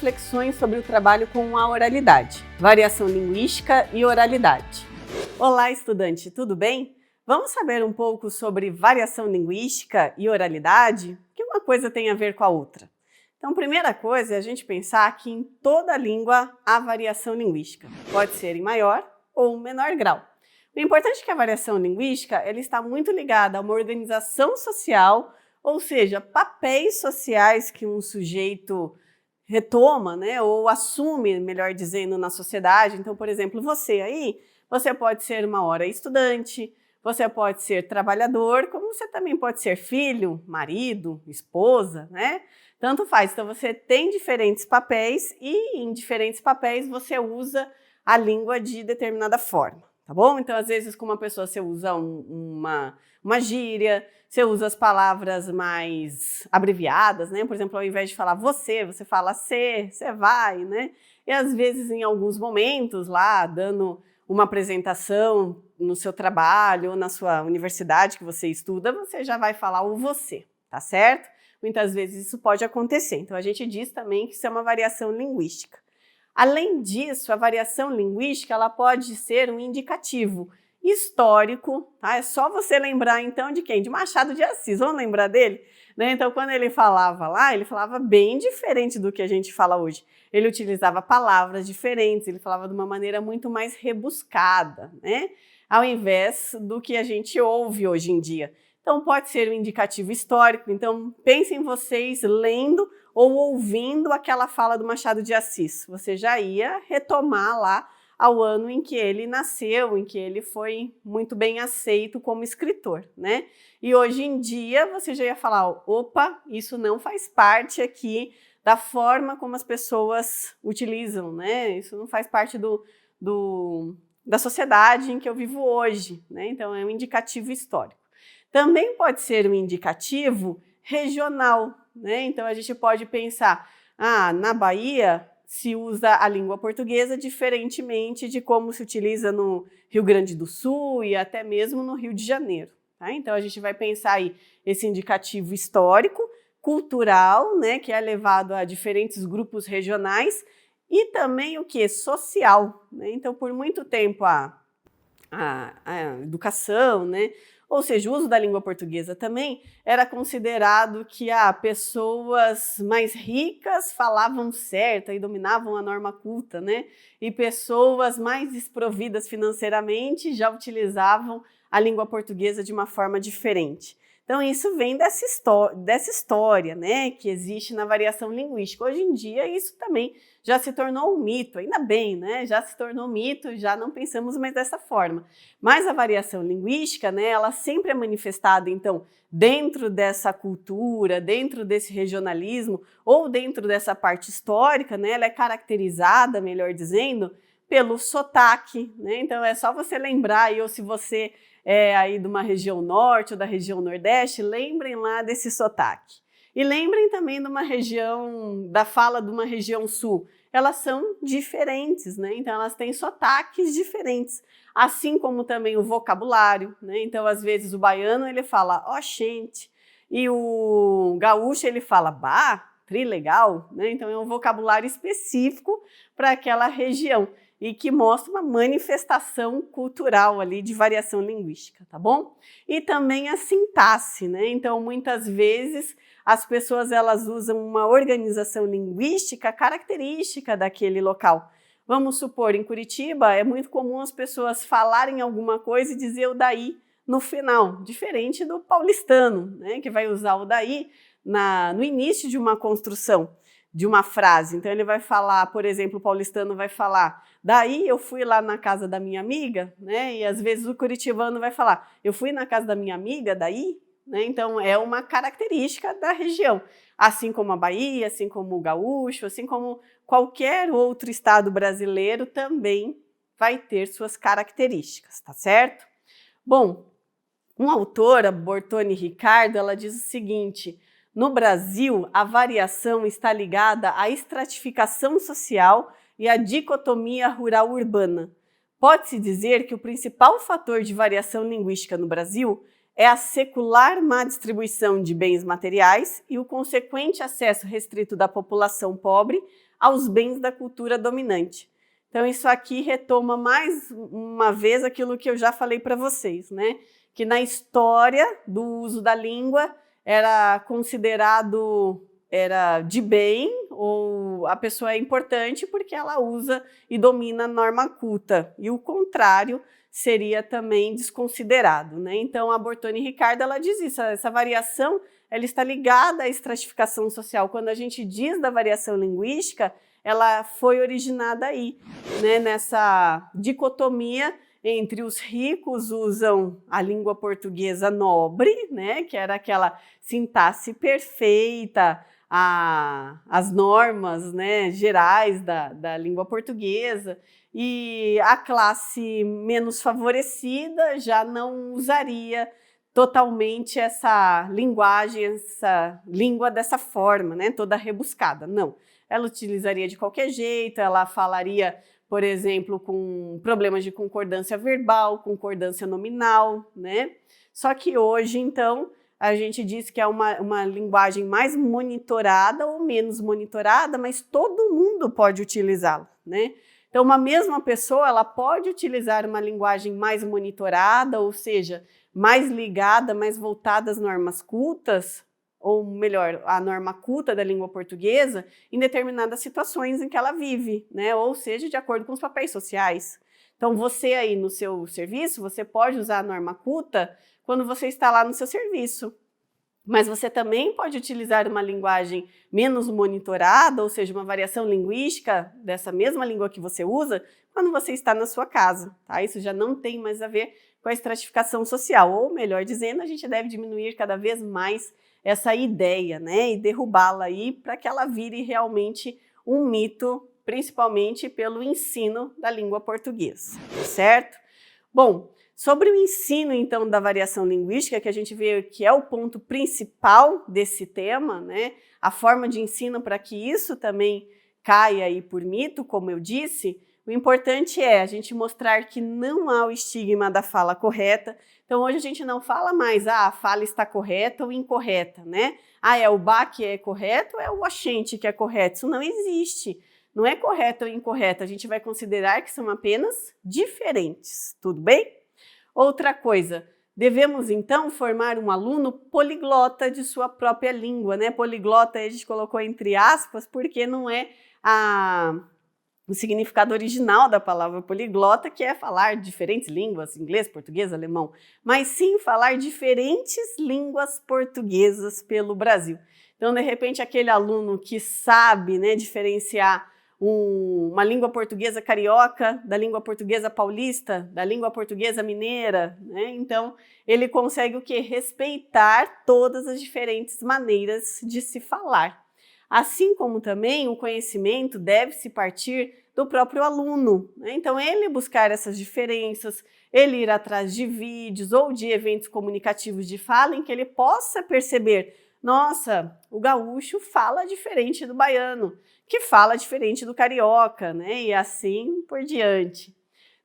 reflexões sobre o trabalho com a oralidade, variação linguística e oralidade. Olá, estudante, tudo bem? Vamos saber um pouco sobre variação linguística e oralidade? O que uma coisa tem a ver com a outra? Então, primeira coisa é a gente pensar que em toda língua há variação linguística. Pode ser em maior ou menor grau. O importante é que a variação linguística ela está muito ligada a uma organização social, ou seja, papéis sociais que um sujeito retoma, ou assume, melhor dizendo, na sociedade. Então, por exemplo, você pode ser uma hora estudante, você pode ser trabalhador, como você também pode ser filho, marido, esposa, Tanto faz. Então, você tem diferentes papéis e em diferentes papéis você usa a língua de determinada forma, tá bom? Então, às vezes, com uma pessoa você usa uma gíria, você usa as palavras mais abreviadas, Por exemplo, ao invés de falar você fala você vai, E às vezes, em alguns momentos, lá, dando uma apresentação no seu trabalho ou na sua universidade que você estuda, você já vai falar o você, tá certo? Muitas vezes isso pode acontecer. Então, a gente diz também que isso é uma variação linguística. Além disso, a variação linguística ela pode ser um indicativo histórico, tá? É só você lembrar, então, de quem? De Machado de Assis. Vamos lembrar dele? Então, quando ele falava lá, ele falava bem diferente do que a gente fala hoje. Ele utilizava palavras diferentes, ele falava de uma maneira muito mais rebuscada, Ao invés do que a gente ouve hoje em dia. Então, pode ser um indicativo histórico. Então, pensem vocês lendo ou ouvindo aquela fala do Machado de Assis. Você já ia retomar lá ao ano em que ele nasceu, em que ele foi muito bem aceito como escritor, E hoje em dia você já ia falar, opa, isso não faz parte aqui da forma como as pessoas utilizam, Isso não faz parte da sociedade em que eu vivo hoje, Então é um indicativo histórico. Também pode ser um indicativo regional, Então a gente pode pensar, na Bahia se usa a língua portuguesa diferentemente de como se utiliza no Rio Grande do Sul e até mesmo no Rio de Janeiro, tá? Então a gente vai pensar aí esse indicativo histórico, cultural, que é levado a diferentes grupos regionais e também o que? Social, Então por muito tempo a educação, ou seja, o uso da língua portuguesa também era considerado que pessoas mais ricas falavam certo e dominavam a norma culta, E pessoas mais desprovidas financeiramente já utilizavam a língua portuguesa de uma forma diferente. Então, isso vem dessa história, que existe na variação linguística. Hoje em dia, isso também já se tornou um mito, ainda bem, Já se tornou mito, já não pensamos mais dessa forma. Mas a variação linguística, ela sempre é manifestada, então, dentro dessa cultura, dentro desse regionalismo, ou dentro dessa parte histórica, ela é caracterizada, melhor dizendo, pelo sotaque, Então, é só você lembrar, ou se você aí de uma região norte ou da região nordeste, lembrem lá desse sotaque. E lembrem também da fala de uma região sul. Elas são diferentes, Então elas têm sotaques diferentes, assim como também o vocabulário, Então às vezes o baiano ele fala ó gente, e o gaúcho ele fala bah, trilegal, Então é um vocabulário específico para aquela região e que mostra uma manifestação cultural ali de variação linguística, tá bom? E também a sintaxe, Então, muitas vezes, as pessoas elas usam uma organização linguística característica daquele local. Vamos supor, em Curitiba, é muito comum as pessoas falarem alguma coisa e dizer o daí no final, diferente do paulistano, que vai usar o daí no início de uma construção de uma frase. Então, ele vai falar, por exemplo, o paulistano vai falar, daí eu fui lá na casa da minha amiga, E às vezes o curitibano vai falar, eu fui na casa da minha amiga, daí, Então, é uma característica da região. Assim como a Bahia, assim como o gaúcho, assim como qualquer outro estado brasileiro também vai ter suas características, tá certo? Bom, uma autora, Bortoni Ricardo, ela diz o seguinte, no Brasil, a variação está ligada à estratificação social e à dicotomia rural-urbana. Pode-se dizer que o principal fator de variação linguística no Brasil é a secular má distribuição de bens materiais e o consequente acesso restrito da população pobre aos bens da cultura dominante. Então, isso aqui retoma mais uma vez aquilo que eu já falei para vocês, né? Que na história do uso da língua era considerado de bem, ou a pessoa é importante porque ela usa e domina a norma culta, e o contrário seria também desconsiderado, né? Então, a Bortoni Ricardo, ela diz isso, essa variação ela está ligada à estratificação social. Quando a gente diz da variação linguística, ela foi originada aí, né? Nessa dicotomia entre os ricos usam a língua portuguesa nobre, né? Que era aquela sintaxe perfeita, as normas, né, gerais da língua portuguesa, e a classe menos favorecida já não usaria totalmente essa linguagem, essa língua dessa forma, né, toda rebuscada. Não, ela utilizaria de qualquer jeito, ela falaria, por exemplo, com problemas de concordância verbal, concordância nominal, né? Só que hoje, então, a gente diz que é uma linguagem mais monitorada ou menos monitorada, mas todo mundo pode utilizá-la, né? Então, uma mesma pessoa, ela pode utilizar uma linguagem mais monitorada, ou seja, mais ligada, mais voltada às normas cultas, ou melhor, a norma culta da língua portuguesa, em determinadas situações em que ela vive, né? Ou seja, de acordo com os papéis sociais. Então, você aí no seu serviço, você pode usar a norma culta quando você está lá no seu serviço. Mas você também pode utilizar uma linguagem menos monitorada, ou seja, uma variação linguística dessa mesma língua que você usa, quando você está na sua casa, tá? Isso já não tem mais a ver com a estratificação social, ou melhor dizendo, a gente deve diminuir cada vez mais essa ideia, né? E derrubá-la aí para que ela vire realmente um mito, principalmente pelo ensino da língua portuguesa, certo? Bom, sobre o ensino, então, da variação linguística, que a gente vê que é o ponto principal desse tema, né? A forma de ensino para que isso também caia aí por mito, como eu disse, o importante é a gente mostrar que não há o estigma da fala correta. Então, hoje a gente não fala mais, a fala está correta ou incorreta, né? É o ba que é correto ou é o axente que é correto? Isso não existe. Não é correto ou incorreto, a gente vai considerar que são apenas diferentes, tudo bem? Outra coisa, devemos então formar um aluno poliglota de sua própria língua, né? Poliglota a gente colocou entre aspas porque não é o significado original da palavra poliglota, que é falar diferentes línguas, inglês, português, alemão, mas sim falar diferentes línguas portuguesas pelo Brasil. Então, de repente, aquele aluno que sabe, né, diferenciar uma língua portuguesa carioca da língua portuguesa paulista, da língua portuguesa mineira, né? Então, ele consegue o quê? Respeitar todas as diferentes maneiras de se falar. Assim como também o conhecimento deve-se partir do próprio aluno, né? Então, ele buscar essas diferenças, ele ir atrás de vídeos ou de eventos comunicativos de fala em que ele possa perceber, nossa, o gaúcho fala diferente do baiano, que fala diferente do carioca, né? E assim por diante.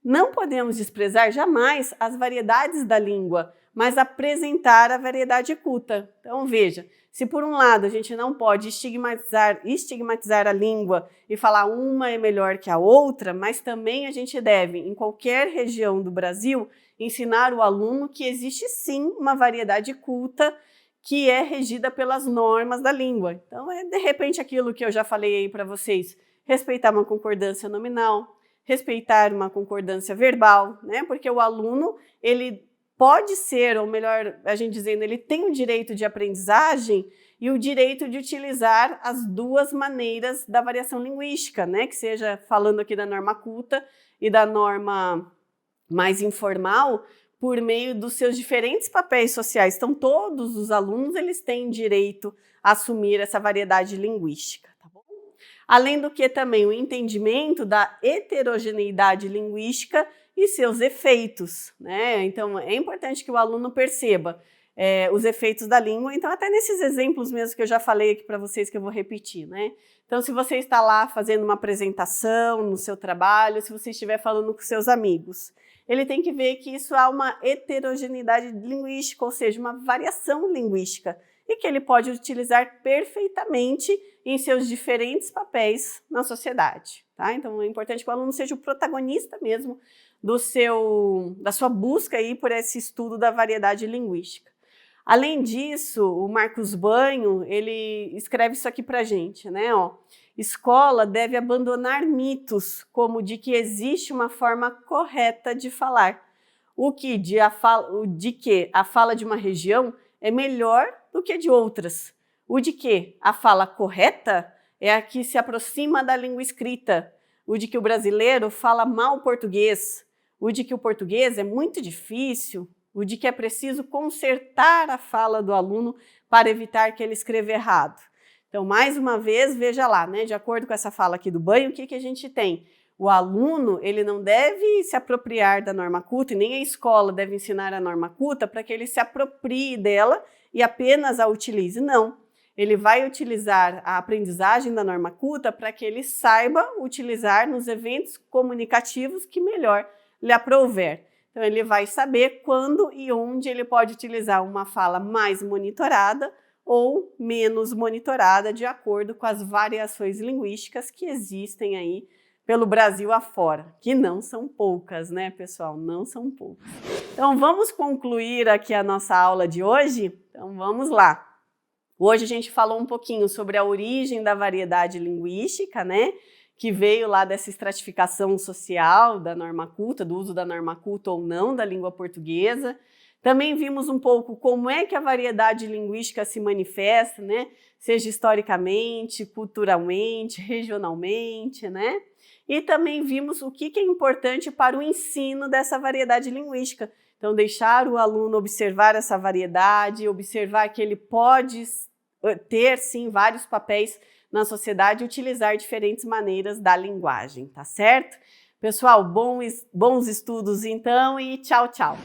Não podemos desprezar jamais as variedades da língua, mas apresentar a variedade culta. Então, veja, se por um lado a gente não pode estigmatizar a língua e falar uma é melhor que a outra, mas também a gente deve, em qualquer região do Brasil, ensinar o aluno que existe sim uma variedade culta que é regida pelas normas da língua. Então, é de repente aquilo que eu já falei aí para vocês, respeitar uma concordância nominal, respeitar uma concordância verbal, né? Porque o aluno, ele pode ser, ou melhor, a gente dizendo, ele tem o direito de aprendizagem e o direito de utilizar as duas maneiras da variação linguística, né? Que seja falando aqui da norma culta e da norma mais informal, por meio dos seus diferentes papéis sociais. Então, todos os alunos eles têm direito a assumir essa variedade linguística. Tá bom? Além do que também o entendimento da heterogeneidade linguística e seus efeitos, né? Então, é importante que o aluno perceba os efeitos da língua. Então, até nesses exemplos mesmo que eu já falei aqui para vocês, que eu vou repetir, né? Então, se você está lá fazendo uma apresentação no seu trabalho, se você estiver falando com seus amigos, ele tem que ver que isso há uma heterogeneidade linguística, ou seja, uma variação linguística e que ele pode utilizar perfeitamente em seus diferentes papéis na sociedade, tá? Então é importante que o aluno seja o protagonista mesmo da sua busca aí por esse estudo da variedade linguística. Além disso, o Marcos Banho, ele escreve isso aqui pra gente, né? Ó, escola deve abandonar mitos como de que existe uma forma correta de falar, de que a fala de uma região é melhor do que de outras, o de que a fala correta é a que se aproxima da língua escrita, o de que o brasileiro fala mal português, o de que o português é muito difícil, o de que é preciso consertar a fala do aluno para evitar que ele escreva errado. Então, mais uma vez, veja lá, né, de acordo com essa fala aqui do Banho, o que a gente tem? O aluno, ele não deve se apropriar da norma culta, e nem a escola deve ensinar a norma culta para que ele se aproprie dela e apenas a utilize. Não. Ele vai utilizar a aprendizagem da norma culta para que ele saiba utilizar nos eventos comunicativos que melhor lhe aprouver. Então, ele vai saber quando e onde ele pode utilizar uma fala mais monitorada ou menos monitorada, de acordo com as variações linguísticas que existem aí pelo Brasil afora, que não são poucas, né, pessoal? Não são poucas. Então, vamos concluir aqui a nossa aula de hoje? Então, vamos lá. Hoje a gente falou um pouquinho sobre a origem da variedade linguística, né? Que veio lá dessa estratificação social da norma culta, do uso da norma culta ou não da língua portuguesa. Também vimos um pouco como é que a variedade linguística se manifesta, né? Seja historicamente, culturalmente, regionalmente, né? E também vimos o que é importante para o ensino dessa variedade linguística. Então, deixar o aluno observar essa variedade, observar que ele pode ter, sim, vários papéis na sociedade e utilizar diferentes maneiras da linguagem, tá certo? Pessoal, bons estudos então e tchau, tchau!